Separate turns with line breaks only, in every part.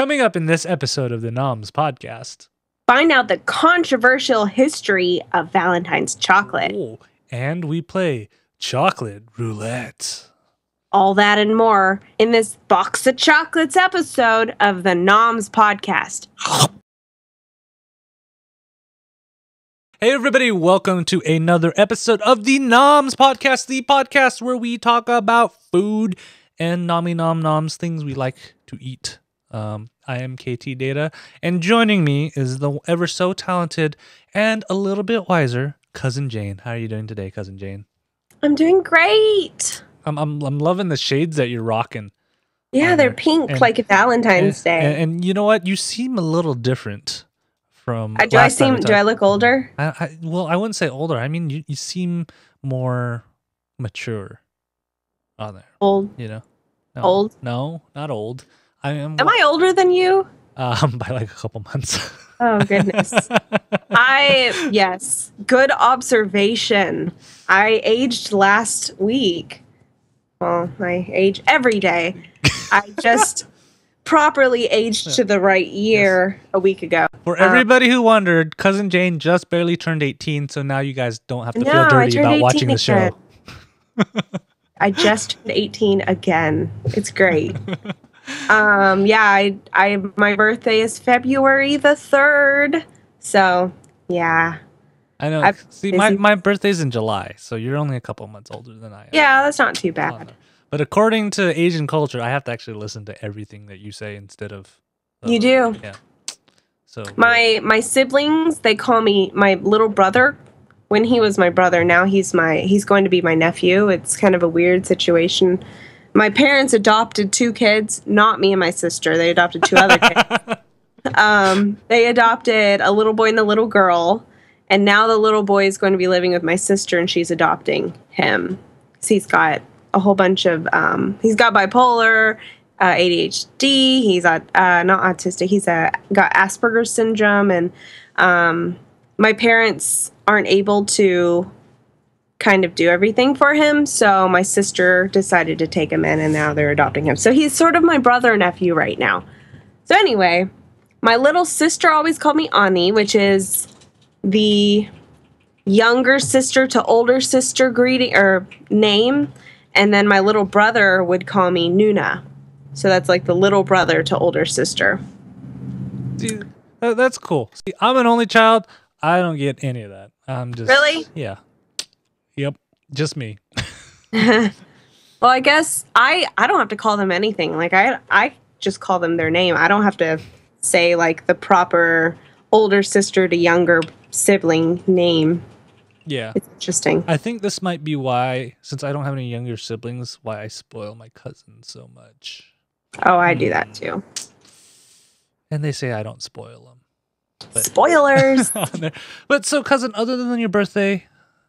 Coming up in this episode of the Noms podcast.
Find out the controversial history of Valentine's chocolate.
Oh, and we play chocolate roulette.
All that and more in this Box of Chocolates episode of the Noms podcast.
Hey everybody, welcome to another episode of the Noms podcast, the podcast where we talk about food and noms, things we like to eat. I am Ktdata, and joining me is the ever so talented and a little bit wiser Cousin Jane. How are you doing today, Cousin Jane?
I'm doing great.
I'm loving the shades that you're rocking.
Yeah, they're pink like a Valentine's Day.
And you know what? You seem a little different from.
Do I look older?
Well, I wouldn't say older. I mean, you seem more mature. On there,
old.
You know, no,
old.
No, not old. Am
I older than you?
By like a couple months.
Oh, goodness. Yes, good observation. I aged last week. Well, I age every day. I just properly aged to the right year a week ago.
For everybody who wondered, Cousin Jane just barely turned 18, so now you guys don't have to feel dirty about watching the show.
I just turned 18 again. It's great. My birthday is February the 3rd. So, yeah.
I know. See, my birthday's in July, so you're only a couple months older than I am.
Yeah, that's not too bad.
But according to Asian culture, I have to actually listen to everything that you say instead of...
you do?
Yeah. So
my siblings, they call me my little brother. When he was my brother, now he's going to be my nephew. It's kind of a weird situation. My parents adopted 2 kids, not me and my sister. They adopted 2 other kids. They adopted a little boy and a little girl, and now the little boy is going to be living with my sister, and she's adopting him. He's got a whole bunch of, he's got bipolar, ADHD, he's not autistic, he's got Asperger's syndrome, and my parents aren't able to kind of do everything for him, so my sister decided to take him in, and now they're adopting him. So he's sort of my brother-nephew right now. So anyway, my little sister always called me Ani, which is the younger sister to older sister greeting or name, and then my little brother would call me Nuna. So that's like the little brother to older sister.
See, that's cool. See, I'm an only child. I don't get any of that. I'm just...
Really?
Yeah. Yep. Just me.
Well, I guess I don't have to call them anything. Like, I just call them their name. I don't have to say, like, the proper older sister to younger sibling name.
Yeah.
It's interesting.
I think this might be why, since I don't have any younger siblings, why I spoil my cousins so much.
Oh, I do that too.
And they say I don't spoil them. But
spoilers!
But so, cousin, other than your birthday,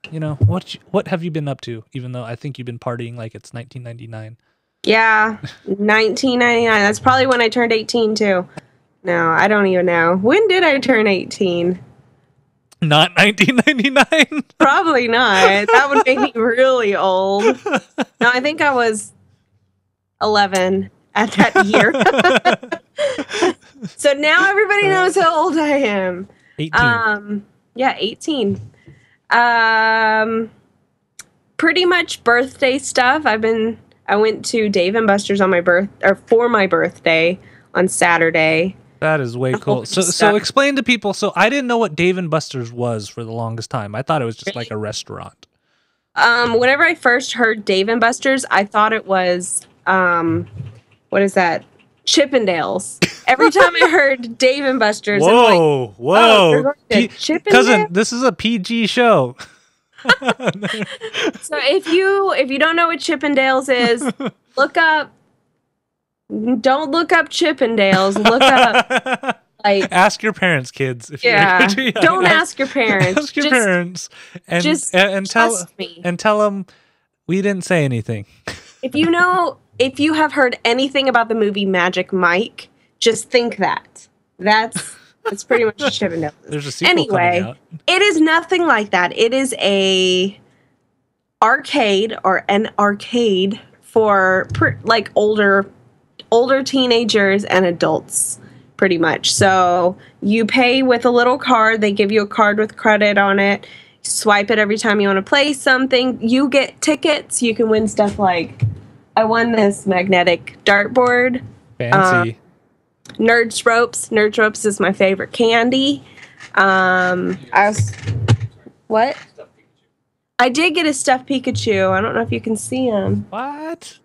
you know, what have you been up to? Even though I think you've been partying like it's 1999.
Yeah, 1999. That's probably when I turned 18 too. No, I don't even know. When did I turn 18?
Not 1999.
Probably not. That would make me really old. No, I think I was 11 at that year. So now everybody knows how old I am.
18.
Yeah, 18. Pretty much birthday stuff. I went to Dave & Buster's for my birthday on Saturday.
That is way cool. So explain to people. So I didn't know what Dave & Buster's was for the longest time. I thought it was just like a restaurant.
Whenever I first heard Dave & Buster's, I thought it was what is that? Chippendales. Every time I heard Dave & Buster's,
whoa,
I'm like, whoa,
cousin, this is a PG show.
So if you don't know what Chippendales is, look up. Don't look up Chippendales. Look up like
ask your parents, kids. If
don't ask your parents.
Ask your parents and tell them we didn't say anything.
If you have heard anything about the movie Magic Mike, just think that. That's pretty much Chippendales.
There's a sequel coming out.
It is nothing like that. It is an arcade for like older older teenagers and adults, pretty much. So you pay with a little card. They give you a card with credit on it. Swipe it every time you want to play something. You get tickets. You can win stuff like, I won this magnetic dartboard.
Fancy.
Nerds Ropes. Nerds Ropes is my favorite candy. What? I did get a stuffed Pikachu. I don't know if you can see him.
What?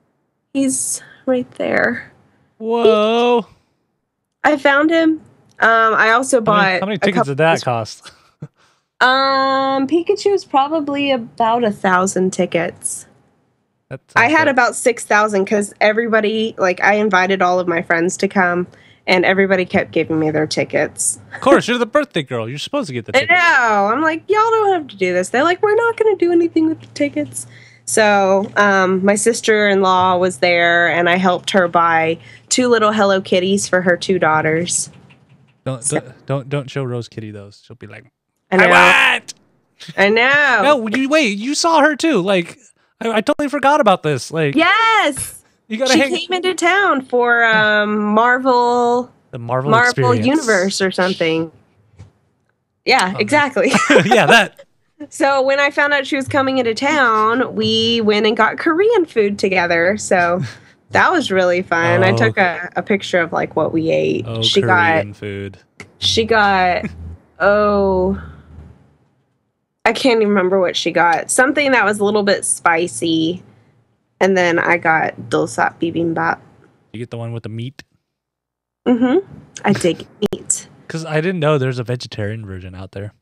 He's right there.
Whoa.
I found him. I also bought.
How many tickets did that cost?
Pikachu is probably about 1,000 tickets. I had about 6,000 because everybody, like, I invited all of my friends to come, and everybody kept giving me their tickets.
Of course, you're the birthday girl. You're supposed to get the tickets.
I know. I'm like, y'all don't have to do this. They're like, we're not going to do anything with the tickets. So, my sister-in-law was there, and I helped her buy 2 little Hello Kitties for her 2 daughters.
Don't show Rose Kitty those. She'll be like,
I know.
What?
I know.
No, wait. You saw her too. Like, I totally forgot about this. Like,
yes,
you gotta
she came into town for Marvel.
The Marvel experience.
Universe or something. Yeah, exactly.
Yeah, that.
So when I found out she was coming into town, we went and got Korean food together. So that was really fun. I took a picture of like what we ate.
Korean food.
She got I can't even remember what she got. Something that was a little bit spicy. And then I got dulsat bibimbap.
You get the one with the meat?
Mm-hmm. I dig meat.
Because I didn't know there's a vegetarian version out there.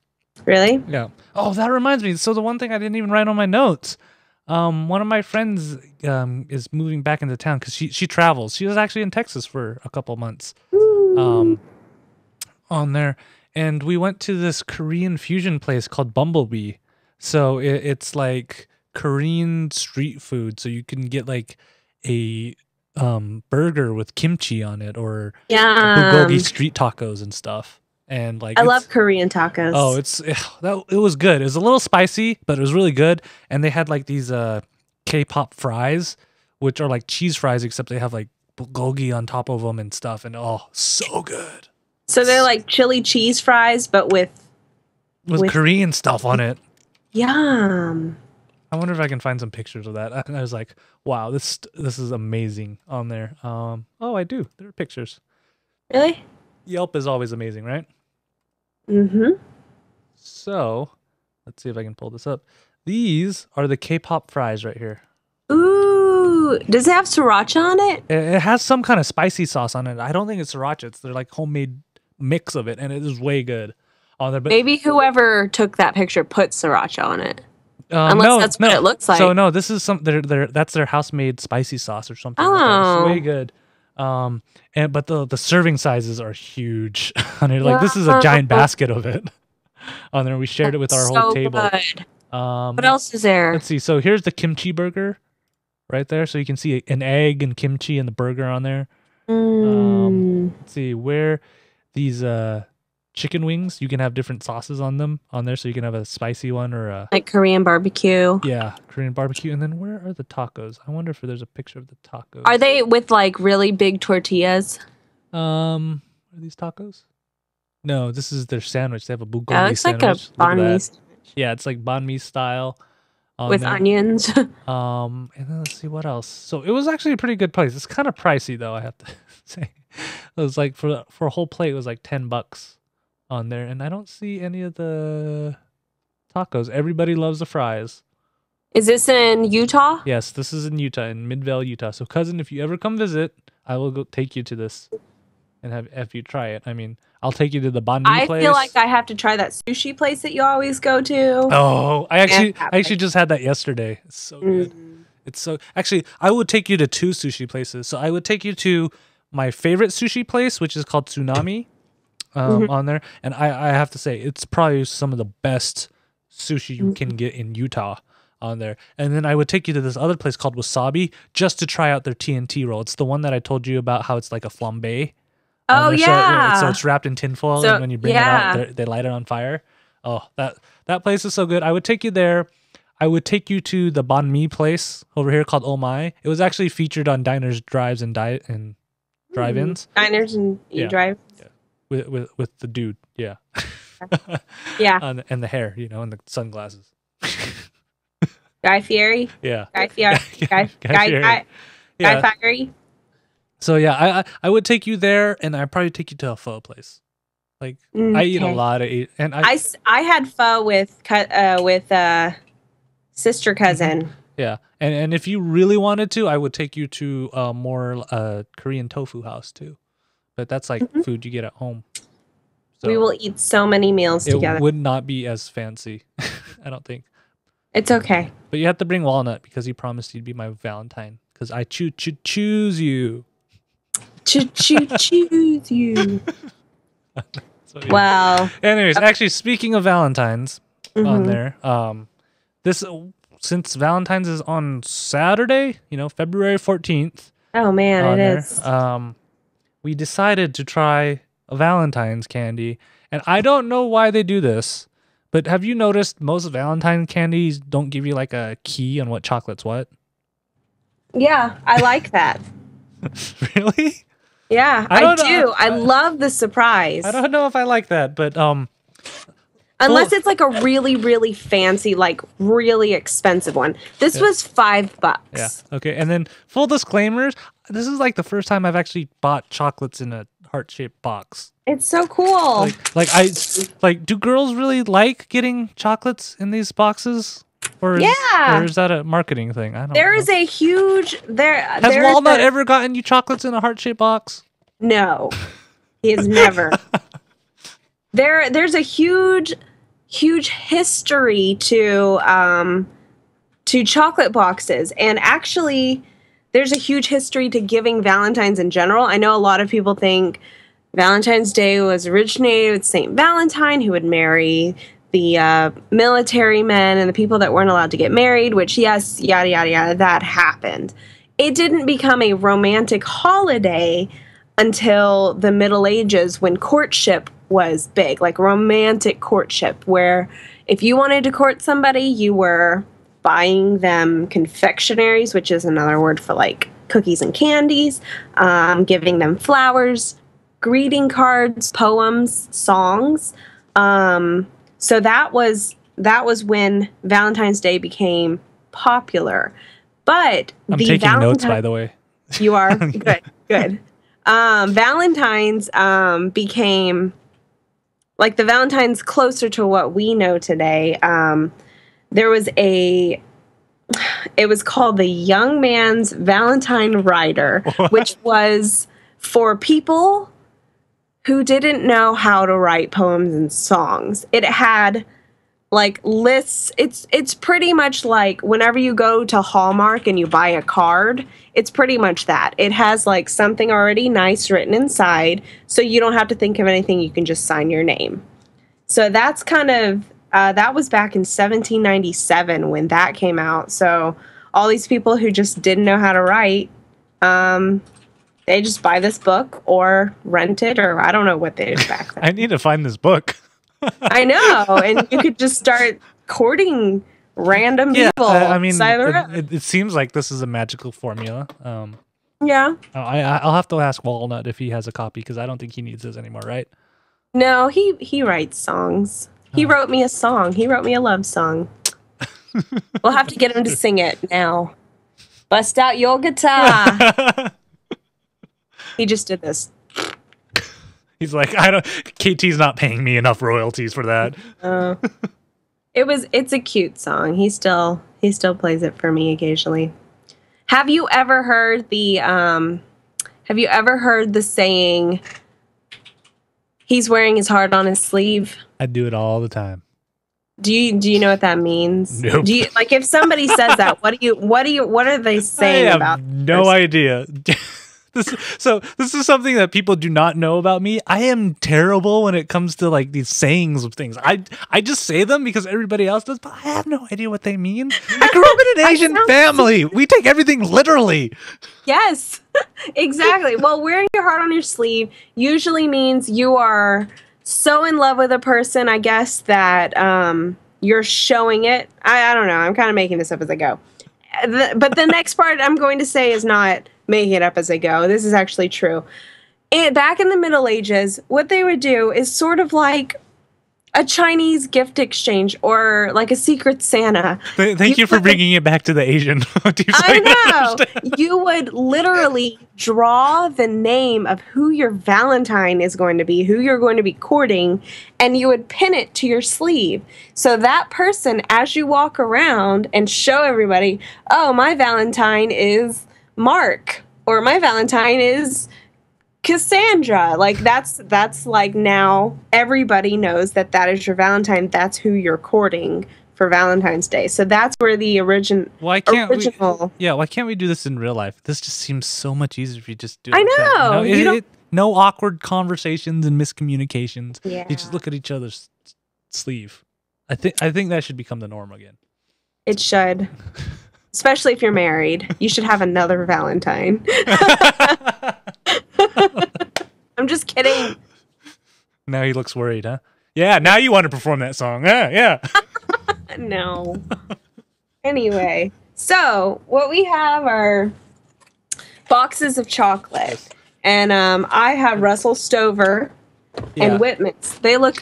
Really?
Yeah. Oh, that reminds me. So the one thing I didn't even write on my notes. One of my friends is moving back into town because she travels. She was actually in Texas for a couple months. On there. And we went to this Korean fusion place called Bumblebee. So it's like Korean street food. So you can get like a burger with kimchi on it or bulgogi street tacos and stuff. And like
I love Korean tacos.
Oh, it was good. It was a little spicy, but it was really good. And they had like these K-pop fries, which are like cheese fries, except they have like bulgogi on top of them and stuff. And so good.
So they're like chili cheese fries, but with
Korean stuff on it.
Yum.
I wonder if I can find some pictures of that. And I was like, wow, this is amazing on there. I do. There are pictures.
Really?
Yelp is always amazing, right?
Mm-hmm.
So, let's see if I can pull this up. These are the K-pop fries right here.
Ooh. Does it have sriracha on it?
It has some kind of spicy sauce on it. I don't think it's sriracha. It's their like homemade mix of it, and it is way good on there. But
maybe whoever took that picture put sriracha on it. Unless that's what it looks like.
So no, this is that's their house-made spicy sauce or something. Like it's way good. But the serving sizes are huge on it. Like this is a giant basket of it on there. We shared it with our whole table.
Good. What else is there?
Let's see. So here's the kimchi burger right there. So you can see an egg and kimchi and the burger on there. Let's see where these chicken wings, you can have different sauces on them on there. So you can have a spicy one or a
like Korean barbecue.
Yeah, Korean barbecue. And then where are the tacos? I wonder if there's a picture of the tacos.
Are they with like really big tortillas?
Are these tacos? No, this is their sandwich. They have a bulgogi sandwich.
It's like a banh mi sandwich.
Yeah, it's like banh mi style.
With there. Onions.
And then let's see what else. So it was actually a pretty good place. It's kind of pricey though, I have to say. It was like for a whole plate, it was like $10 on there, and I don't see any of the tacos. Everybody loves the fries.
Is this in Utah?
Yes, this is in Utah, in Midvale, Utah. So, cousin, if you ever come visit, I will go take you to this and have you try it. I mean, I'll take you to the banh mi place.
I feel like I have to try that sushi place that you always go to.
Oh, I actually just had that yesterday. It's so good. It's so actually, I would take you to 2 sushi places. So I would take you to my favorite sushi place, which is called Tsunami, on there. And I have to say, it's probably some of the best sushi you can get in Utah on there. And then I would take you to this other place called Wasabi just to try out their TNT roll. It's the one that I told you about, how it's like a flambe.
Oh, yeah.
So it's wrapped in tinfoil, and when you bring it out, they light it on fire. Oh, that place is so good. I would take you there. I would take you to the banh mi place over here called Oh My. It was actually featured on Diners, Drives, and drive-ins.
Diners and
Yeah.
drive.
Yeah. With the dude. Yeah.
Yeah.
And the hair, and the sunglasses.
Guy Fieri.
Yeah.
Guy Fieri.
Guy Fieri.
Guy
Yeah.
Fieri.
So yeah, I would take you there, and I'd probably take you to a pho place. Like I eat a lot of and
I had pho with sister cousin.
Yeah, and if you really wanted to, I would take you to a more Korean tofu house too, but that's like food you get at home. So
We will eat so many meals together.
It would not be as fancy, I don't think.
It's okay.
But you have to bring Walnut because he promised he'd be my Valentine. Because I choose you.
Choose you.
So, yeah.
Wow.
Anyways, actually, speaking of Valentines on there, since Valentine's is on Saturday, February 14th.
Oh man, it is.
We decided to try a Valentine's candy, and I don't know why they do this, but have you noticed most Valentine candies don't give you like a key on what chocolate's what?
Yeah, I like that.
Really?
Yeah, I do. I love the surprise.
I don't know if I like that, but
unless it's like a really, really fancy, like really expensive one. This was $5.
Yeah. Okay. And then full disclaimers, this is like the first time I've actually bought chocolates in a heart-shaped box.
It's so cool.
Do girls really like getting chocolates in these boxes? Or is that a marketing thing? I don't know.
There is a huge
Has Walnut ever gotten you chocolates in a heart-shaped box?
No. He has never. There's a huge history to chocolate boxes, and actually there's a huge history to giving Valentines in general. I know a lot of people think Valentine's Day was originated with Saint Valentine, who would marry the military men and the people that weren't allowed to get married, which, yes, yada, yada, yada, that happened. It didn't become a romantic holiday until the Middle Ages, when courtship was big, like romantic courtship, where if you wanted to court somebody, you were buying them confectionaries, which is another word for like cookies and candies, giving them flowers, greeting cards, poems, songs. So that was when Valentine's Day became popular. But
I'm taking notes, by the way.
You are? Good. Valentine's became like the Valentine's closer to what we know today. There was it was called the Young Man's Valentine Rider, which was for people who didn't know how to write poems and songs. It had like lists. It's pretty much like whenever you go to Hallmark and you buy a card, it's pretty much that. It has like something already nice written inside, so you don't have to think of anything. You can just sign your name. So that's kind of, that was back in 1797 when that came out. So all these people who just didn't know how to write, they just buy this book or rent it, or I don't know what they did back then.
I need to find this book.
I know, and you could just start courting random people.
I mean, it seems like this is a magical formula.
Yeah.
I'll have to ask Walnut if he has a copy, because I don't think he needs this anymore, right?
No, he writes songs. He wrote me a song. He wrote me a love song. We'll have to get him to sing it now. Bust out your guitar. He just did this.
He's like, KT's not paying me enough royalties for that.
It's a cute song. He still plays it for me occasionally. Have you ever heard the saying, he's wearing his heart on his sleeve?
I do it all the time.
Do you know what that means?
Nope.
Do you, like, if somebody says that, what are they saying about?
I have no idea. This is something that people do not know about me. I am terrible when it comes to like these sayings of things. I just say them because everybody else does, but I have no idea what they mean. I grew up in an Asian family. We take everything literally.
Yes, exactly. Well, wearing your heart on your sleeve usually means you are so in love with a person, I guess, that you're showing it. I don't know. I'm kind of making this up as I go. But the next part I'm going to say is not making it up as I go. This is actually true. And back in the Middle Ages, what they would do is sort of like a Chinese gift exchange or like a Secret Santa.
Thank you for bringing it back to the Asian motifs.
I know. You would literally draw the name of who your Valentine is going to be, who you're going to be courting, and you would pin it to your sleeve. So that person, as you walk around and show everybody, oh, my Valentine is Mark, or my Valentine is Cassandra. Like that's like now everybody knows that is your Valentine. That's who you're courting for Valentine's Day. So that's where the original.
Why can't we do this in real life? This just seems so much easier if you just do it.
I know.
No awkward conversations and miscommunications.
Yeah.
You just look at each other's sleeve. I think that should become the norm again.
It should. Especially if you're married. You should have another Valentine. I'm just kidding.
Now he looks worried, huh? Yeah, now you want to perform that song. Yeah.
No. Anyway, so what we have are boxes of chocolate. And I have Russell Stover and Whitman's. They look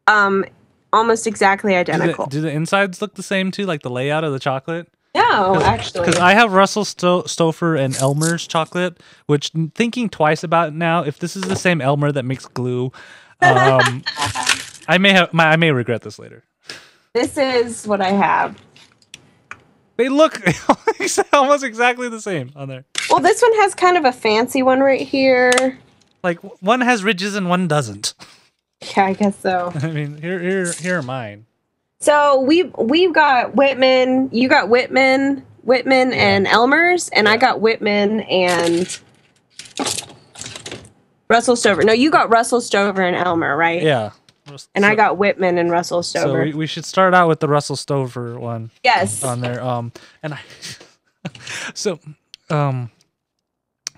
almost exactly identical.
Do the insides look the same too, like the layout of the chocolate?
No, actually.
Because I have Russell Stover and Elmer's chocolate, which thinking twice about it now, if this is the same Elmer that makes glue, I may regret this later.
This is what I have.
They look almost exactly the same on there.
Well, this one has kind of a fancy one right here.
Like one has ridges and one doesn't.
Yeah, I guess so.
I mean, here are mine.
So we've got Whitman. You got Whitman, and Elmer's, and I got Whitman and Russell Stover. No, you got Russell Stover and Elmer, right?
Yeah.
And I got Whitman and Russell Stover.
So we should start out with the Russell Stover one.
Yes.
On there.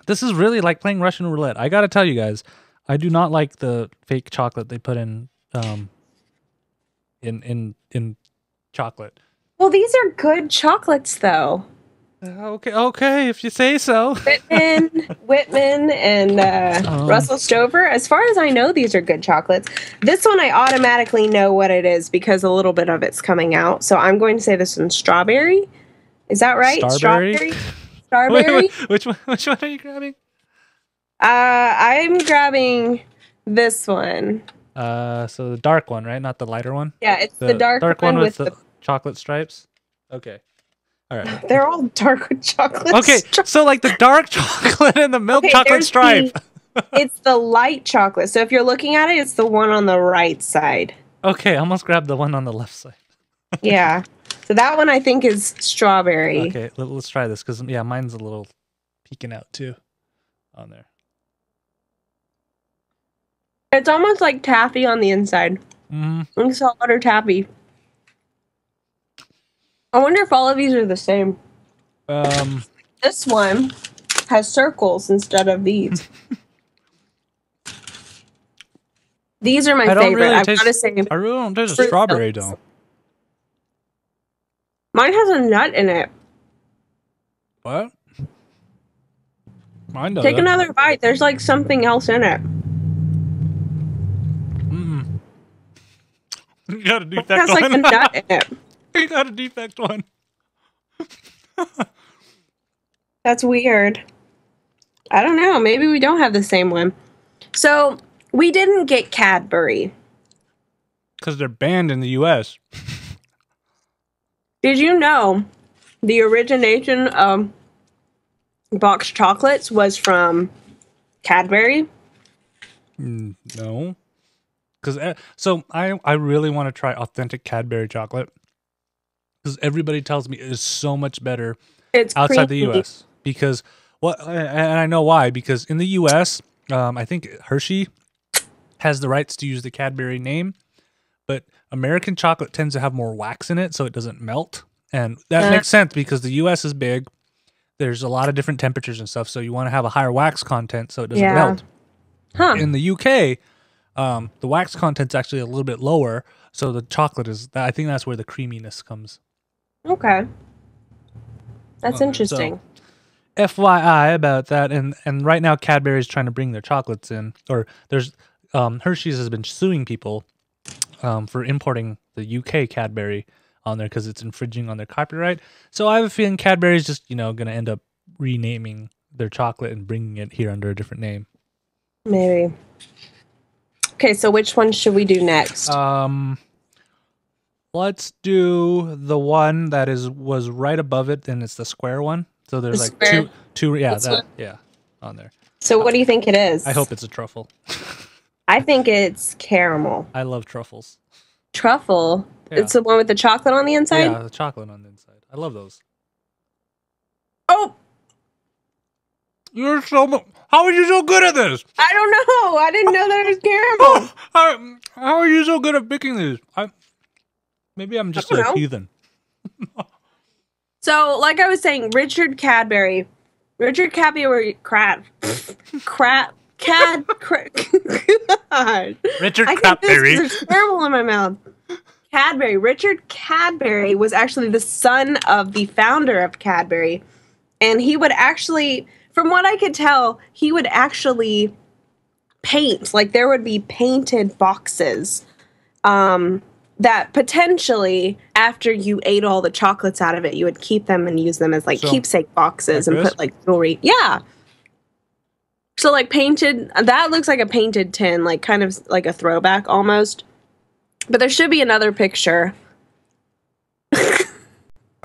This is really like playing Russian roulette. I gotta tell you guys, I do not like the fake chocolate they put in chocolate.
Well, these are good chocolates, though.
Okay, if you say so.
Whitman, and Russell Stover. As far as I know, these are good chocolates. This one I automatically know what it is because a little bit of it's coming out. So I'm going to say this one's strawberry. Is that right?
Strawberry.
Strawberry.
Which one are you grabbing?
I'm grabbing this one.
So the dark one, right? Not the lighter one?
Yeah, it's the dark
one with the chocolate stripes. Okay. All right.
They're all dark with chocolate.
Okay, so like the dark chocolate and the milk chocolate stripe.
It's the light chocolate. So if you're looking at it, it's the one on the right side.
Okay, I almost grabbed the one on the left side.
Yeah. So that one I think is strawberry.
Okay, let's try this because mine's a little peeking out too on there.
It's almost like taffy on the inside. Like saltwater taffy. I wonder if all of these are the same. This one has circles instead of these. These are my favorite. I've got to say.
I really don't taste a strawberry though.
Mine has a nut in it.
What? Mine doesn't.
Take another bite. There's like something else in it.
You got a defect
one. It has like a nut in it.
You got a defect one.
That's weird. I don't know. Maybe we don't have the same one. So we didn't get Cadbury.
Because they're banned in the U.S.
Did you know the origination of boxed chocolates was from Cadbury?
No. So I really want to try authentic Cadbury chocolate. Because everybody tells me it is so much better outside the U.S. Because, and I know why. Because in the U.S., I think Hershey has the rights to use the Cadbury name. But American chocolate tends to have more wax in it, so it doesn't melt. And that makes sense because the U.S. is big. There's a lot of different temperatures and stuff, so you want to have a higher wax content so it doesn't melt.
Huh.
In the U.K., the wax content's actually a little bit lower, so the chocolate is. I think that's where the creaminess comes.
Okay. That's interesting.
FYI about that, and right now Cadbury's trying to bring their chocolates in, or there's Hershey's has been suing people for importing the UK Cadbury on there because it's infringing on their copyright. So I have a feeling Cadbury's just going to end up renaming their chocolate and bringing it here under a different name.
Maybe. Okay, so which one should we do next?
Let's do the one that was right above it, and it's the square one. So there's
The
like
square?
two, yeah,
This
that,
one?
yeah, on there.
So what do you think it is?
I hope it's a truffle.
I think it's caramel.
I love truffles.
Truffle?
Yeah.
It's the one with the chocolate on the inside?
Yeah, the chocolate on the inside. I love those.
Oh!
How are you so good at this?
I don't know. I didn't know that it was caramel.
How are you so good at picking these? Maybe I'm just a heathen.
So, like I was saying, Richard Cadbury. God.
Richard
I
Cadbury.
There's caramel in my mouth. Cadbury. Richard Cadbury was actually the son of the founder of Cadbury. And he would actually, from what I could tell, he would actually paint. Like, there would be painted boxes that potentially, after you ate all the chocolates out of it, you would keep them and use them as, like, keepsake boxes and put, like, jewelry. Yeah. So, like, painted, that looks like a painted tin, like, kind of like a throwback almost. But there should be another picture. Thanks.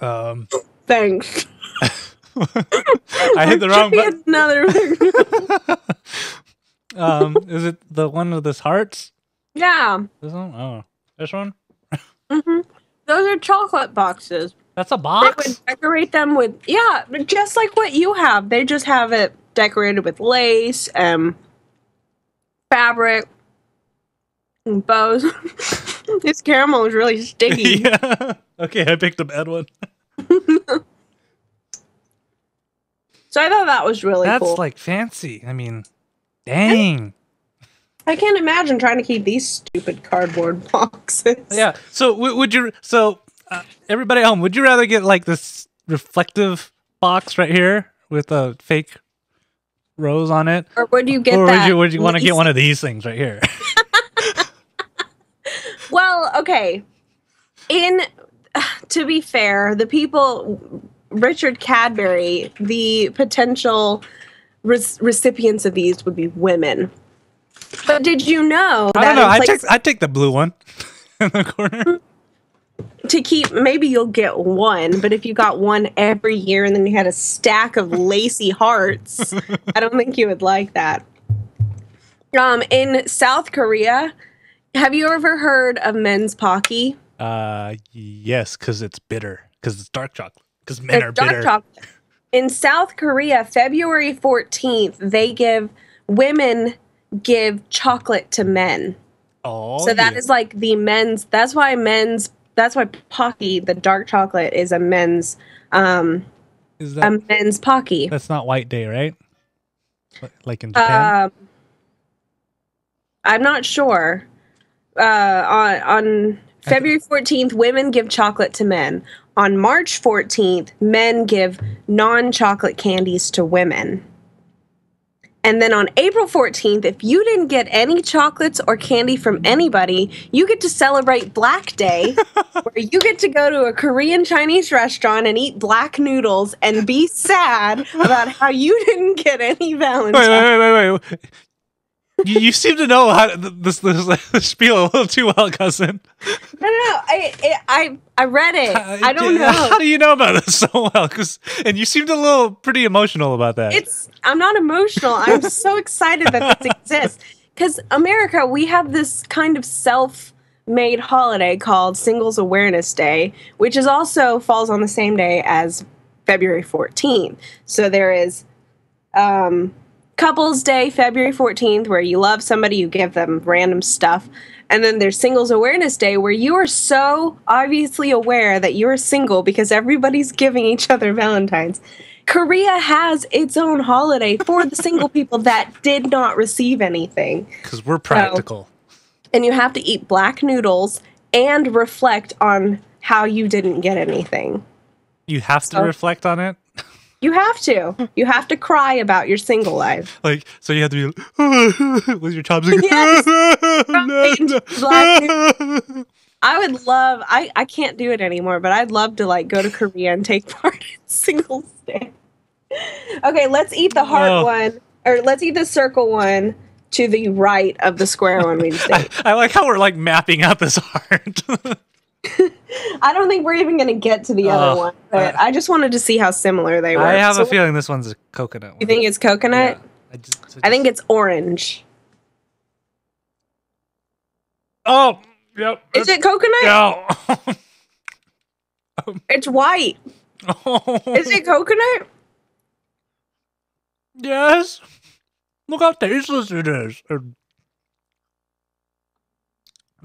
I hit the wrong button.
Another picture.
Is it the one with this hearts?
Yeah.
This one? Oh, this one?
Mm-hmm. Those are chocolate boxes.
That's a box?
They would decorate them with, yeah, just like what you have. They just have it decorated with lace, fabric, and bows. This caramel is really sticky.
Yeah. Okay, I picked a bad one.
So I thought that was really cool.
That's like fancy. I mean, dang.
I can't imagine trying to keep these stupid cardboard boxes.
Yeah. So would you? So everybody at home, would you rather get like this reflective box right here with a fake rose on it,
or would you get
or
that?
would you want to get one of these things right here?
Well, okay. To be fair, the people, Richard Cadbury, the potential recipients of these would be women. But did you know that
I don't know. I take the blue one in the corner.
To keep, maybe you'll get one, but if you got one every year and then you had a stack of lacy hearts, I don't think you would like that. In South Korea, have you ever heard of men's pocky?
Yes, because it's bitter. Because it's dark chocolate. Because men are bitter.
Chocolate. In South Korea, February 14th, women give chocolate to men.
Oh,
so that is like the men's. That's why pocky, the dark chocolate, is a men's.
Is that
a men's pocky?
That's not White Day, right? Like in Japan.
I'm not sure. On February 14th, women give chocolate to men. On March 14th, men give non-chocolate candies to women. And then on April 14th, if you didn't get any chocolates or candy from anybody, you get to celebrate Black Day, where you get to go to a Korean Chinese restaurant and eat black noodles and be sad about how you didn't get any Valentines.
Wait. You seem to know how this spiel a little too well, cousin.
No. I read it. I don't know.
How do you know about this so well? And you seemed pretty emotional about that.
I'm not emotional. I'm so excited that this exists. Because America, we have this kind of self-made holiday called Singles Awareness Day, which is also falls on the same day as February 14th. So there is Couples Day, February 14th, where you love somebody, you give them random stuff. And then there's Singles Awareness Day, where you are so obviously aware that you're single because everybody's giving each other Valentines. Korea has its own holiday for the single people that did not receive anything.
Because we're practical.
And you have to eat black noodles and reflect on how you didn't get anything.
You have to reflect on it?
You have to. You have to cry about your single life.
Like, so you have to be with your chopsticks.
Yes. I would love. I can't do it anymore, but I'd love to like go to Korea and take part in singles day. Okay, let's eat the heart one, or let's eat the circle one to the right of the square one we just ate.
I like how we're like mapping out this heart.
I don't think we're even going to get to the other one, but I just wanted to see how similar they were.
I have a feeling this one's a coconut one.
You think it's coconut?
Yeah,
I think it's orange.
Oh, yep.
Is it coconut?
No.
It's white. Is it coconut?
Yes. Look how tasteless it is.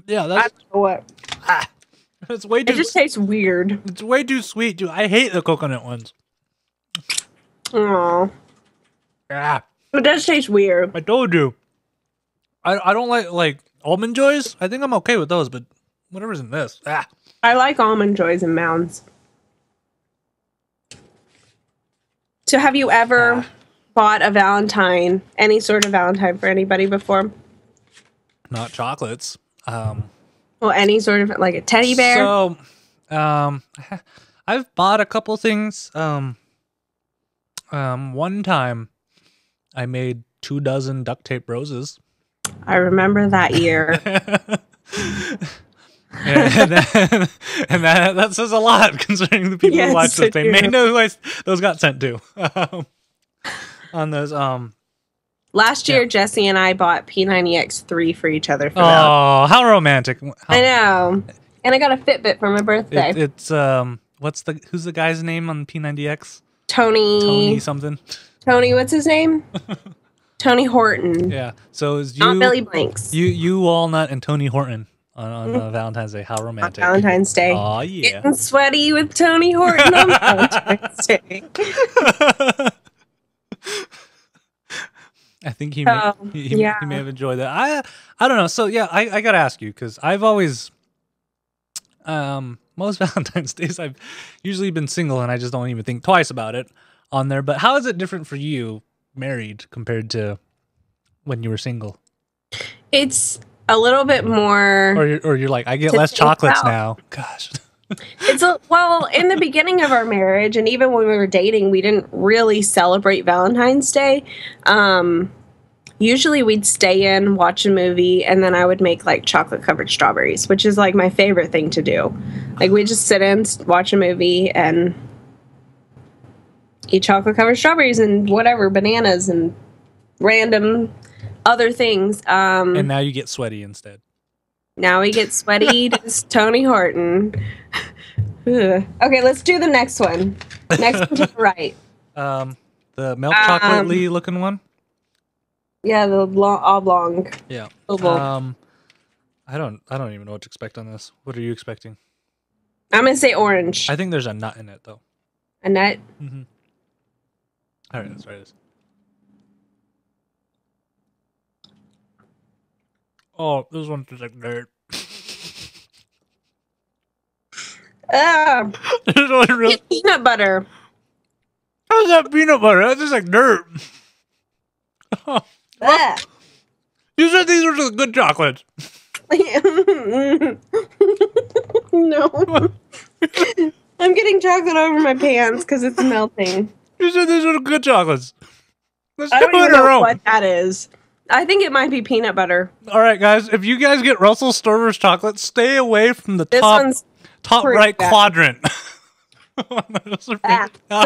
Yeah, that's...
I don't know what.
It's way too...
It just tastes weird.
It's way too sweet, dude. I hate the coconut ones.
Aww.
Yeah.
It does taste weird.
I told you. I don't like Almond Joys. I think I'm okay with those, but whatever's in this.
I like Almond Joys and Mounds. So have you ever bought a Valentine, any sort of Valentine for anybody before?
Not chocolates.
Well, any sort of, like a teddy bear?
So, I've bought a couple things. One time I made 24 duct tape roses.
I remember that year.
and that says a lot considering the people who watch this. They may know who those got sent to. On those,
Last year, Jesse and I bought P90X3 for each other. For
oh, how romantic!
I know, and I got a Fitbit for my birthday.
It's who's the guy's name on P90X?
Tony
something.
Tony, what's his name? Tony Horton.
Yeah. So is you,
not Billy Blanks.
You Walnut and Tony Horton on Valentine's Day. How romantic!
On Valentine's Day.
Oh yeah.
Getting sweaty with Tony Horton on Valentine's Day.
I think he may have enjoyed that. I don't know. So yeah, I gotta ask you because I've always most Valentine's Days I've usually been single and I just don't even think twice about it on there. But how is it different for you married compared to when you were single?
It's a little bit more,
or you're like, I get less chocolates now. Gosh.
Well, in the beginning of our marriage, and even when we were dating, we didn't really celebrate Valentine's Day. Usually we'd stay in, watch a movie, and then I would make like chocolate covered strawberries, which is like my favorite thing to do. Like we'd just sit in, watch a movie, and eat chocolate covered strawberries and whatever, bananas and random other things.
And now you get sweaty instead.
Now we get sweaty to Tony Horton. Okay, let's do the next one. Next one to the right.
The milk chocolate-y looking one?
Yeah, the oblong.
Yeah.
Oval.
I don't even know what to expect on this. What are you expecting?
I'm gonna say orange.
I think there's a nut in it though.
A nut?
Mm-hmm. All right, let's try this. Oh, this one tastes like dirt. This one really...
Peanut butter.
How's that peanut butter? That's just like dirt. You said these were the good chocolates.
No. I'm getting chocolate over my pants because it's melting.
You said these were the good chocolates. Let's
I
do
don't
it
even
in a
know
row.
what that is. I think it might be peanut butter.
All right, guys. If you guys get Russell Stover's chocolate, stay away from the top right quadrant.
So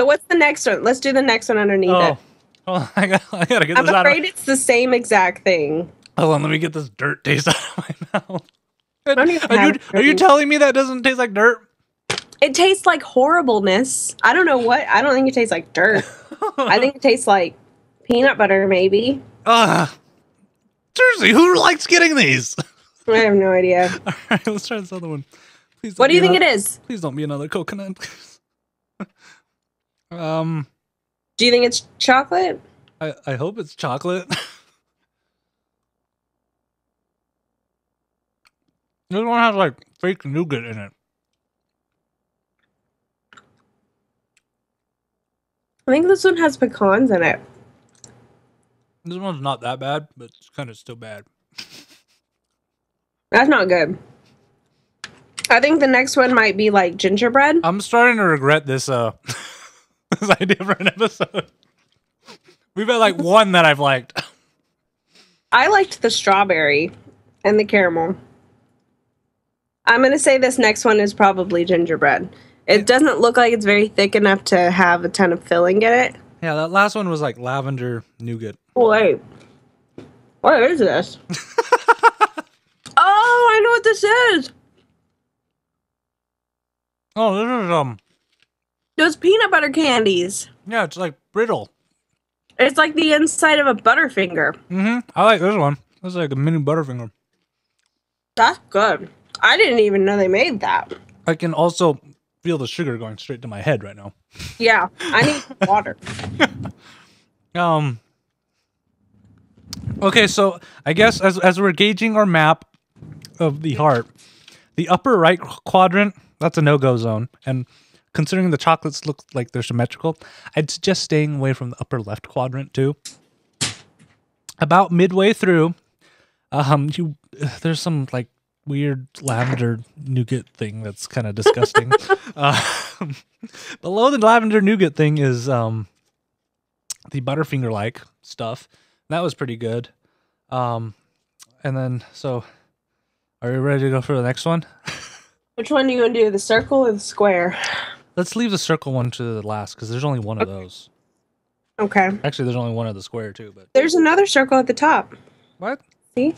what's the next one? Let's do the next one underneath it.
Oh, I gotta get this out.
I'm afraid it's the same exact thing.
Hold on, let me get this dirt taste out of my mouth. Are you telling me that doesn't taste like dirt?
It tastes like horribleness. I don't know what. I don't think it tastes like dirt. I think it tastes like peanut butter, maybe.
Seriously, who likes getting these?
I have no idea.
All right, let's try this other one. Please
what do you think it is?
Please don't be another coconut.
Do you think it's chocolate?
I hope it's chocolate. This one has like fake nougat in it.
I think this one has pecans in it.
This one's not that bad, but it's kind of still bad.
That's not good. I think the next one might be like gingerbread.
I'm starting to regret this this idea for an episode. We've had like one that I've liked.
I liked the strawberry and the caramel. I'm going to say this next one is probably gingerbread. It doesn't look like it's very thick enough to have a ton of filling in it.
Yeah, that last one was like lavender nougat.
Wait. What is this? Oh, I know what this is.
Oh, this is
Those peanut butter candies.
yeah, it's like brittle.
It's like the inside of a Butterfinger.
I like this one. It's like a mini Butterfinger.
That's good. I didn't even know they made that.
I can also feel the sugar going straight to my head right now.
Yeah, I need water.
Okay, so I guess as we're gauging our map of the heart, the upper right quadrant, that's a no-go zone. And considering the chocolates look like they're symmetrical, I'd suggest staying away from the upper left quadrant too. About midway through, there's some like weird lavender nougat thing that's kind of disgusting. Below the lavender nougat thing is the Butterfinger-like stuff. That was pretty good. And then, so, are you ready to go for the next one?
Which one do you want to do, the circle or the square?
Let's leave the circle one to the last, because there's only one of those.
Okay.
Actually, there's only one of the square, too. But
There's another circle at the top.
what?
See?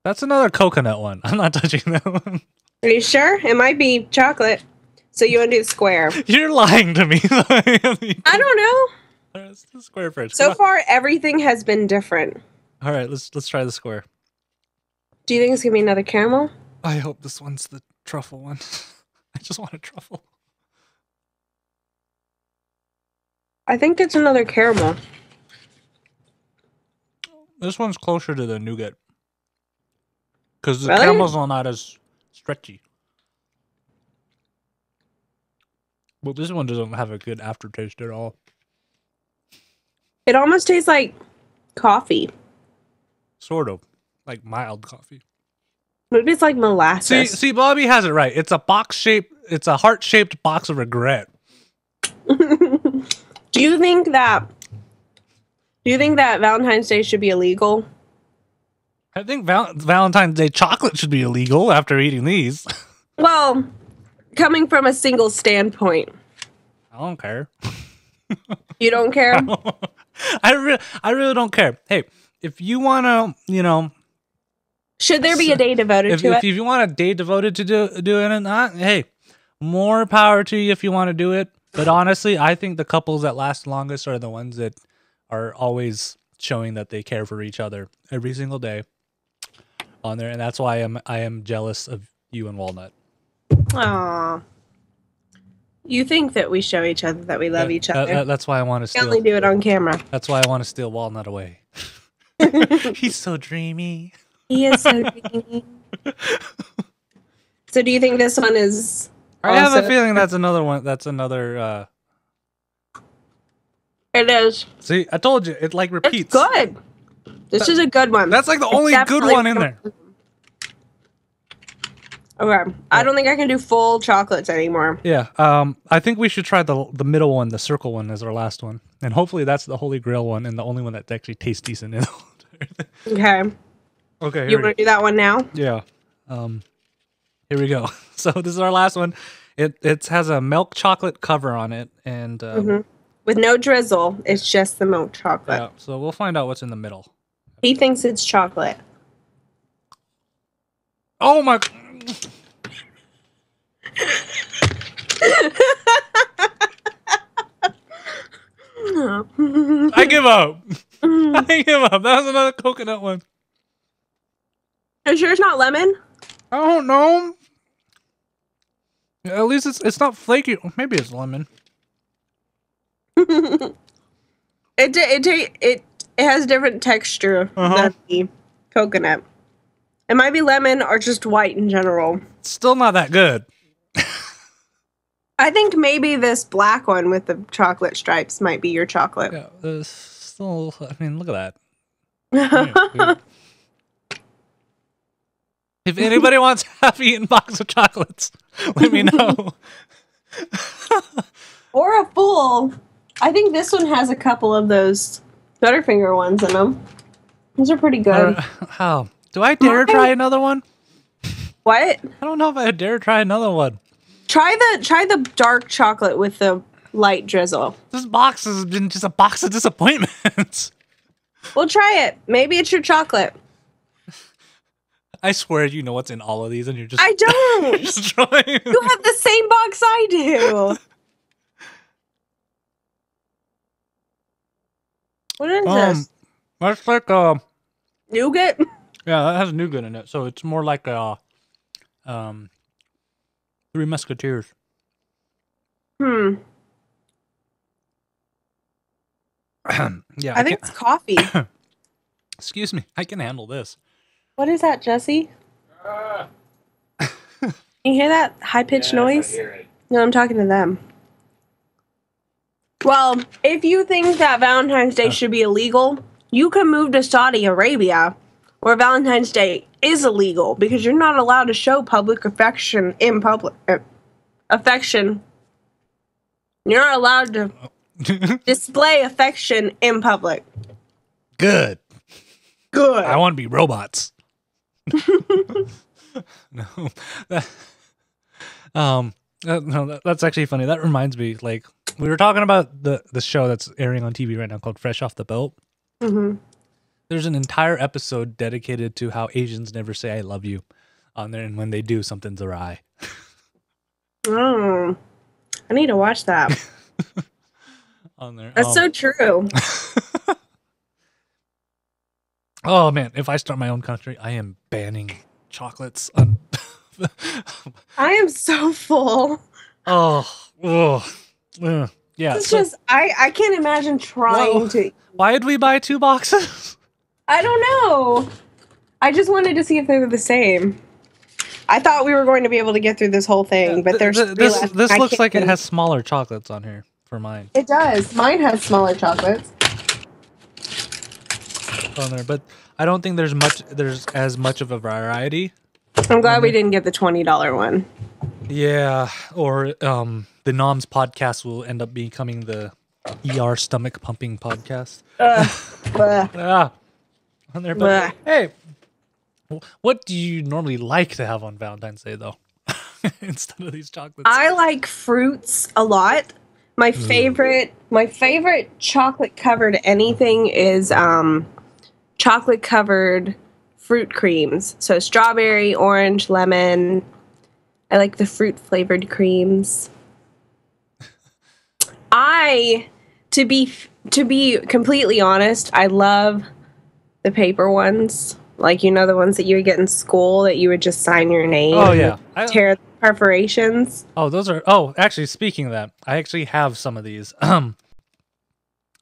That's another coconut one. I'm not touching that one.
Are you sure? It might be chocolate. So you want to do the square.
You're lying to me.
I don't know.
Let's do the square first.
So far, everything has been different.
All right, let's try the square.
Do you think it's going to be another caramel?
I hope this one's the truffle one. I just want a truffle.
I think it's another caramel.
This one's closer to the nougat. Because the
Really?
caramels are not as stretchy. But this one doesn't have a good aftertaste at all.
It almost tastes like coffee.
Sort of. Like mild coffee.
Maybe it's like molasses.
See, Bobby has it right. It's a it's a heart-shaped box of regret.
Do you think that Valentine's Day should be illegal?
I think Valentine's Day chocolate should be illegal after eating these.
Well, coming from a single standpoint.
I don't care.
You don't care?
I really don't care. Hey, if you want to,
Should there be a day devoted to it?
If you want a day devoted to doing it, not, hey, more power to you if you want to do it. But honestly, I think the couples that last longest are the ones that are always showing that they care for each other every single day on there, and that's why I am jealous of you and Walnut.
Aww. You think that we show each other that we love each other.
That's why I want to
We
steal.
only do it on camera.
That's why I want to steal Walnut away. He's so dreamy.
He is so dreamy. So do you think this one is...
I have a feeling that's another one. That's another.
It is.
See, I told you, it like repeats.
It's good. This is a good one.
That's like the only good one in there.
Okay. I don't think I can do full chocolates anymore.
Yeah. I think we should try the middle one, the circle one, as our last one, and hopefully that's the Holy Grail one and the only one that actually tastes decent.
Okay.
Okay.
You want to do that one now?
Yeah. Here we go. So this is our last one. It has a milk chocolate cover on it, and
With no drizzle, it's just the milk chocolate.
yeah. So we'll find out what's in the middle.
He thinks it's chocolate.
Oh my! I give up. I give up. That was another coconut one.
Are you sure it's not lemon?
I don't know. At least it's not flaky. Maybe it's lemon.
It has different texture than the coconut. It might be lemon or just white in general.
It's still not that good.
I think maybe this black one with the chocolate stripes might be your chocolate.
Yeah, still. I mean, look at that. Yeah. If anybody wants half-eaten box of chocolates, let me know.
Or a full. I think this one has a couple of those Butterfinger ones in them. Those are pretty good.
How? Do I dare try another one?
What?
I don't know if I dare try another one.
Try the dark chocolate with the light drizzle.
This box has been just a box of disappointments.
Well, try it. Maybe it's your chocolate.
I swear you know what's in all of these and you're just...
I don't!
just trying.
You have the same box I do! What is this?
That's like
Nougat?
yeah, that has nougat in it, so it's more like a Three Musketeers.
Yeah,
Yeah,
I think it's coffee.
Excuse me, I can handle this.
What is that, Jesse? You hear that high-pitched noise? No, I'm talking to them. Well, if you think that Valentine's Day should be illegal, you can move to Saudi Arabia, where Valentine's Day is illegal because you're not allowed to show public affection in public. Affection. You're not allowed to display affection in public.
Good.
Good.
I want to be robots. No. No, that's actually funny. That reminds me, like, we were talking about the show that's airing on TV right now called Fresh Off the Boat.
Mm-hmm.
There's an entire episode dedicated to how Asians never say I love you on there, and when they do, something's awry.
Oh, I need to watch that.
On there.
That's so true.
Oh man, if I start my own country, I am banning chocolates.
I am so full.
Yeah.
It's just I can't imagine trying to.
Why did we buy 2 boxes?
I don't know. I just wanted to see if they were the same. I thought we were going to be able to get through this whole thing, but there's
this looks like it has smaller chocolates on here for mine.
It does. Mine has smaller chocolates
On there, but I don't think there's as much of a variety.
I'm glad we didn't get the $20 one.
Yeah, or the Noms podcast will end up becoming the ER stomach pumping podcast. Yeah. On there, but hey, what do you normally like to have on Valentine's Day though? Instead of these chocolates.
I like fruits a lot. My favorite chocolate covered anything is chocolate covered fruit creams. So strawberry, orange, lemon. I like the fruit flavored creams. To be completely honest, I love the paper ones. Like, you know, the ones that you would get in school that you would just sign your name.
Oh yeah.
Tear the perforations.
Oh, those are. Oh, actually, speaking of that, I actually have some of these. And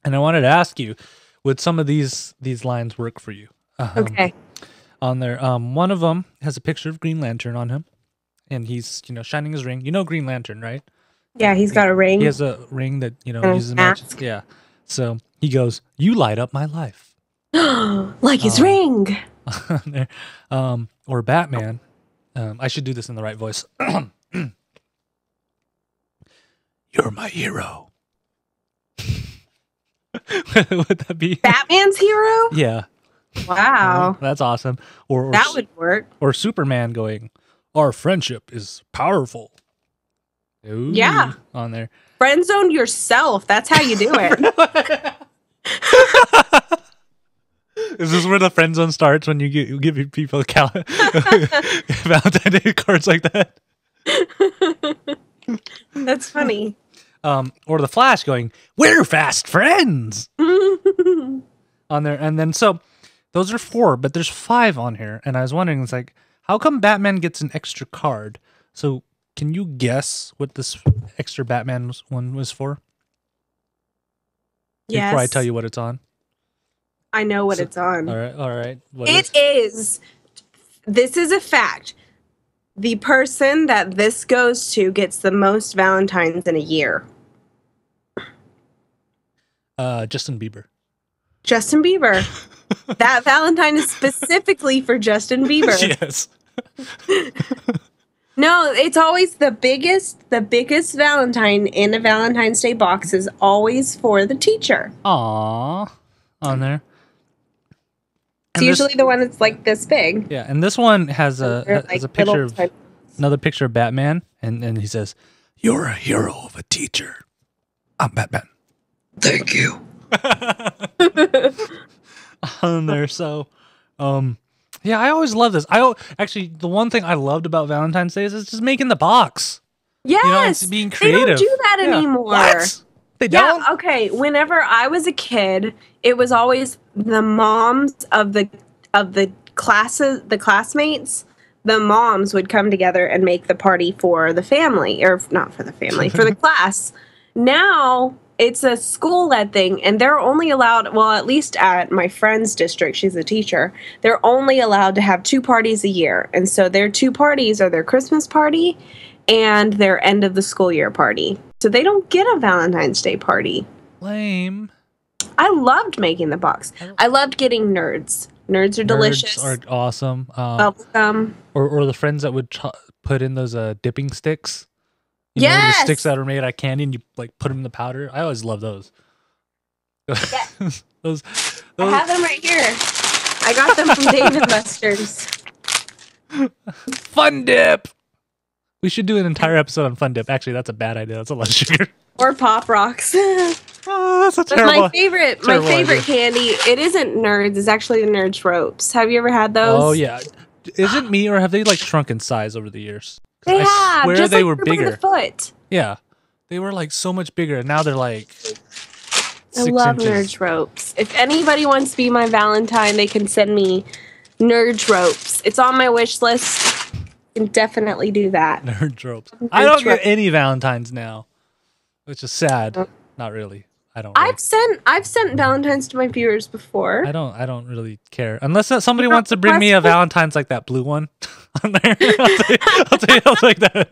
I wanted to ask you, would some of these lines work for you?
Okay.
On there, one of them has a picture of Green Lantern on him, and he's shining his ring. You know Green Lantern, right?
Yeah, he's got a ring.
He has a ring that uses magic. Yeah. So he goes, "You light up my life."
Like his ring.
There. Or Batman. I should do this in the right voice. You're my hero. Would that be
Batman's hero?
Yeah.
Wow.
That's awesome. Or
that would work.
Or Superman going, "Our friendship is powerful." Ooh,
yeah.
On there.
Friend zone yourself. That's how you do it.
Is this where the friend zone starts, when you give people Valentine's Day cards like that?
That's funny.
Or the Flash going, "We're fast friends." On there. And then, so those are 4, but there's 5 on here. And I was wondering, it's like, how come Batman gets an extra card? So can you guess what this extra Batman one was for?
Yes.
Before I tell you what it's on.
I know what it's on.
All right. What
This is a fact. the person that this goes to gets the most Valentines in a year?
Justin Bieber.
Justin Bieber. That Valentine is specifically for Justin Bieber.
Yes.
No, it's always the biggest Valentine in a Valentine's Day box is always for the teacher.
Aww. On there.
It's usually the one that's like this big.
Yeah, and this one has a picture of another picture of Batman, and he says, "You're a hero of a teacher. I'm Batman. Thank you." On there, so, yeah, I always love this. Actually, the one thing I loved about Valentine's Day is just making the box.
Yes,
you know, it's being creative.
They don't do that anymore.
What? They don't?
Yeah, okay. Whenever I was a kid, it was always the moms of the classes, the classmates. The moms would come together and make the party for the family, or not for the family, for the class. Now it's a school-led thing, and they're only allowed, well, at least at my friend's district, she's a teacher, they're only allowed to have 2 parties a year. And so their 2 parties are their Christmas party and their end of the school year party. So they don't get a Valentine's Day party.
Lame.
I loved making the box. I loved getting nerds. Nerds are delicious.
Nerds are awesome.
Bubblegum.
Or the friends that would put in those dipping sticks. You
yes!
know, the sticks that are made out of candy and you like put them in the powder. I always love those.
Yes.
those.
I have them right here. I got them from Dave & Buster's.
Fun Dip. We should do an entire episode on Fun Dip. Actually, that's a bad idea. That's a lot of sugar.
Or Pop Rocks.
Oh, that's a terrible.
My favorite
idea.
candy. It isn't Nerds. It's actually the Nerds Ropes. Have you ever had those?
Oh yeah. Is it me or have they like shrunk in size over the years?
They have.
I swear
just
they
like
were bigger.
The foot.
Yeah, they were like so much bigger, and now they're like.
I love Nerds Ropes. If anybody wants to be my Valentine, they can send me Nerds Ropes. It's on my wish list. You can definitely do that.
Nerds Ropes. I don't get any Valentines now, which is sad. Not really. I don't. Really.
I've sent Valentines to my viewers before.
I don't really care unless somebody wants to bring me a Valentine's like that blue one on there. I'll tell you like that.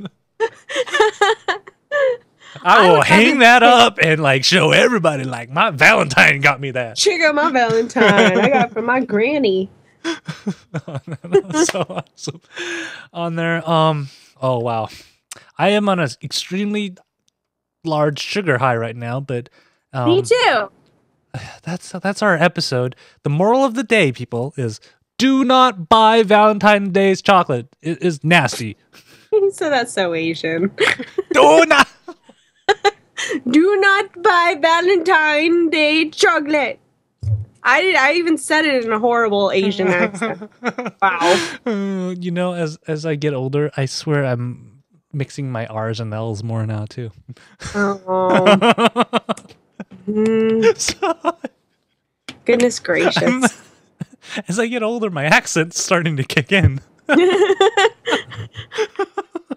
I will hang that up and like show everybody like my Valentine got me that.
Check out my Valentine. I got it from my granny.
That's so awesome. On there, oh wow, I am on an extremely large sugar high right now, but
me too.
That's our episode. The moral of the day, people, is do not buy Valentine's Day's chocolate. It is nasty.
So that's so Asian.
Do not.
Do not buy Valentine's Day chocolate. I even said it in a horrible Asian accent. Wow.
You know, as I get older, I swear I'm mixing my R's and L's more now too.
Oh. Goodness gracious.
As I get older, my accent's starting to kick in.
You've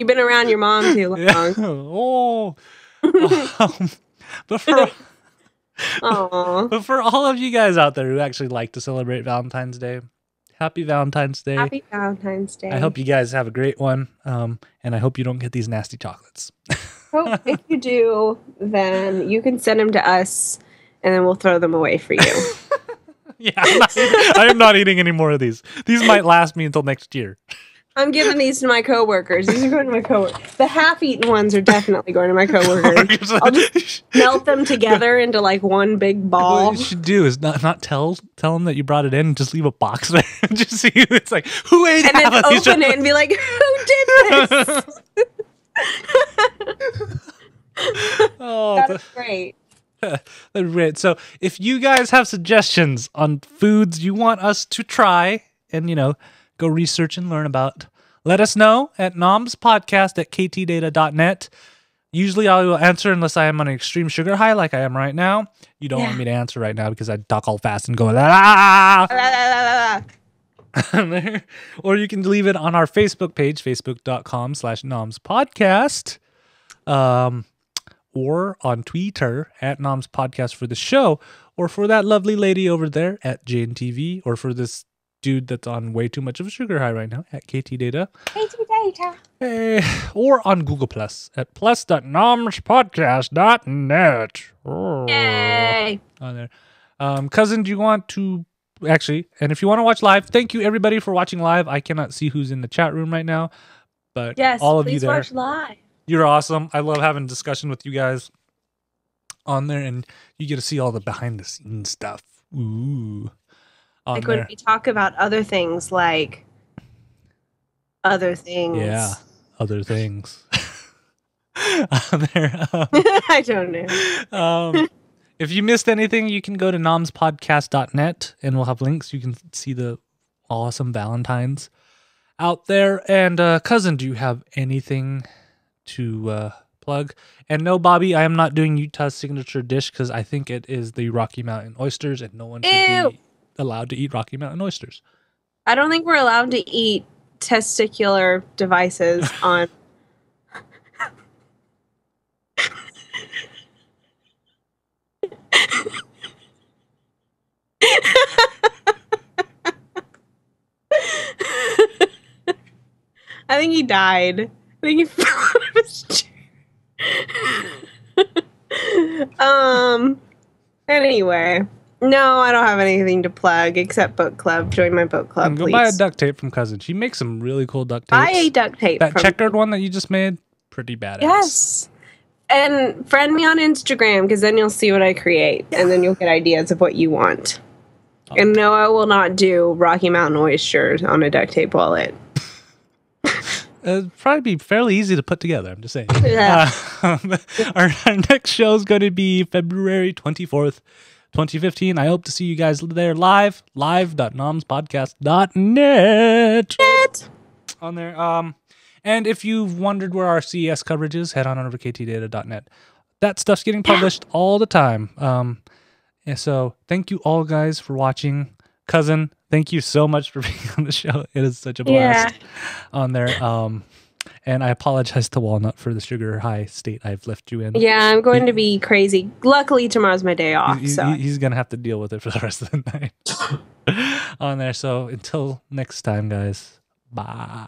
been around your mom too long.
Yeah. Oh. But for all of you guys out there who actually like to celebrate Valentine's Day, happy Valentine's Day.
Happy Valentine's Day.
I hope you guys have a great one. And I hope you don't get these nasty chocolates.
Hope if you do, then you can send them to us and then we'll throw them away for you.
Yeah, I am not eating any more of these. These might last me until next year.
I'm giving these to my coworkers. These are going to my coworkers. The half-eaten ones are definitely going to my coworkers. I'll just melt them together into like one big ball.
What you should do is not tell them that you brought it in and just leave a box there and just see it's like who ate
and
half
then
of these
open it and be like, who did this?
Oh,
that's great.
That'd be great. So if you guys have suggestions on foods you want us to try and, go research and learn about, let us know at Nomspodcast@ktdata.net. Usually I will answer unless I am on an extreme sugar high like I am right now. You don't want me to answer right now because I talk all fast and go or you can leave it on our Facebook page, facebook.com/Nomspodcast. Or on Twitter @Nomspodcast for the show, or for that lovely lady over there @JNTV, or for this dude that's on way too much of a sugar high right now @KTData.
KTData. later.
Hey, or on Google Plus at plus.nomspodcast.net.
Yay!
On there. Cousin, do you want to actually, and if you want to watch live, thank you everybody for watching live. I cannot see who's in the chat room right now, but
Yes,
all of you
please
there,
watch live.
you're awesome. I love having discussion with you guys on there, and you get to see all the behind the scenes stuff. Ooh.
Like when we talk about other things, like other things.
Yeah, other things. On there.
I don't know.
If you missed anything, you can go to nomspodcast.net and we'll have links. You can see the awesome Valentines out there. And cousin, do you have anything to plug? And no, Bobby, I am not doing Utah's signature dish because I think it is the Rocky Mountain oysters, and no one should be allowed to eat Rocky Mountain oysters.
I don't think we're allowed to eat testicular devices on. I think he died. I think he fell out of his chair. Anyway. No, I don't have anything to plug except book club. Join my book club,
Go
please.
buy a duct tape from Cousin. She makes some really cool duct tapes.
Buy a duct tape.
That checkered one that you just made, pretty badass.
Yes. And friend me on Instagram because then you'll see what I create and then you'll get ideas of what you want. Okay. And no, I will not do Rocky Mountain oysters on a duct tape wallet.
It'd probably be fairly easy to put together. I'm just saying.
Yeah.
Our next show is going to be February 24th, 2015. I hope to see you guys there live. Live.nomspodcast.net. On there. And if you've wondered where our CES coverage is, head on over to ktdata.net. That stuff's getting published all the time. And so thank you all guys for watching. Cousin, thank you so much for being on the show. It is such a blast on there. And I apologize to Walnut for the sugar high state I've left you in.
Yeah, I'm going to be crazy. Luckily, tomorrow's my day off.
He's going to have to deal with it for the rest of the night on there. So until next time, guys. Bye.